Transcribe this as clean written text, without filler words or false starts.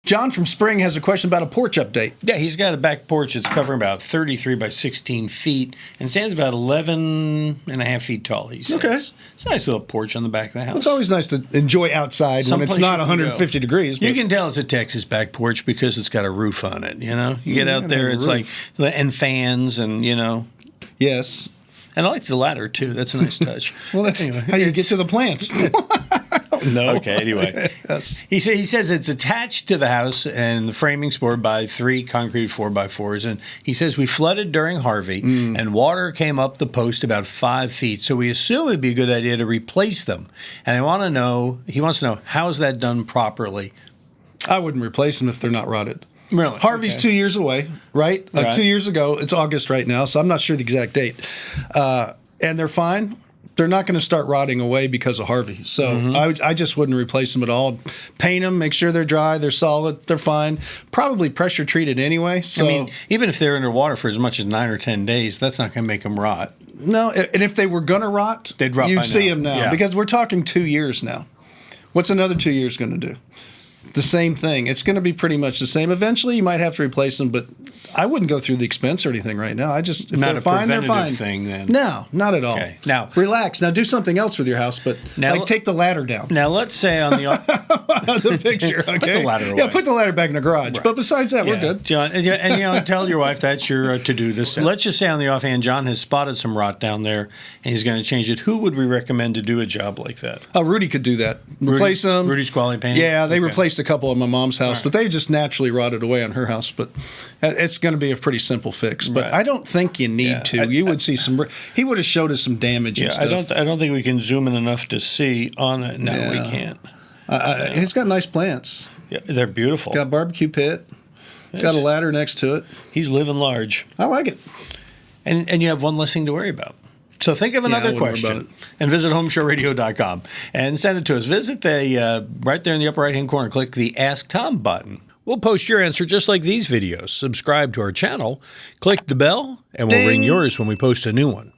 John from Spring has a question about a porch update. Yeah, he's got a back porch that's covering about 33 by 16 feet and stands about 11 and a half feet tall, he says. Okay. It's a nice little porch on the back of the house. It's always nice to enjoy outside when it's not 150 degrees. You can tell it's a Texas back porch because it's got a roof on it, you know? You get out there, it's like, and fans and, you know. Yes. And I like the ladder, too. That's a nice touch. Well, that's how you get to the plants. No. Okay, anyway. Yes. He says it's attached to the house, and the framing's board by 3 concrete 4x4s. And he says we flooded during Harvey, and water came up the post about 5 feet. So we assume it'd be a good idea to replace them. And he wants to know, how is that done properly? I wouldn't replace them if they're not rotted. Really? Harvey's 2 years away, right? Like 2 years ago. It's August right now, so I'm not sure the exact date. And they're fine. They're not going to start rotting away because of Harvey. So I just wouldn't replace them at all. Paint them, make sure they're dry, they're solid, they're fine. Probably pressure treated anyway. So, I mean, even if they're underwater for as much as 9 or 10 days, that's not going to make them rot. No, and if they were going to rot, they'd rot. You'd see them now because we're talking 2 years now. What's another 2 years going to do? The same thing. It's going to be pretty much the same. Eventually, you might have to replace them, but I wouldn't go through the expense or anything right now. If not they're fine, they're fine. Thing, then. No, not at all. Okay. Now, relax. Now, do something else with your house, but take the ladder down. Now, let's say on the picture, okay? Put the ladder away. Yeah, put the ladder back in the garage. Right. But besides that, we're good. John, and tell your wife that's your to-do this. Let's just say on the offhand, John has spotted some rot down there, and he's going to change it. Who would we recommend to do a job like that? Rudy could do that. Replace them. Rudy's quality painting? Yeah, they replaced a couple on my mom's house, but they just naturally rotted away on her house. But it's going to be a pretty simple fix. But I don't think you need to. You would see some. He would have showed us some damage. And stuff. I don't think we can zoom in enough to see on it. No, we can't. He's got nice plants. Yeah, they're beautiful. Got a barbecue pit. Yes. Got a ladder next to it. He's living large. I like it. And you have one less thing to worry about. So think of another question and visit HomeShowRadio.com and send it to us. Visit the right there in the upper right-hand corner, click the Ask Tom button. We'll post your answer just like these videos. Subscribe to our channel, click the bell, and we'll ring yours when we post a new one.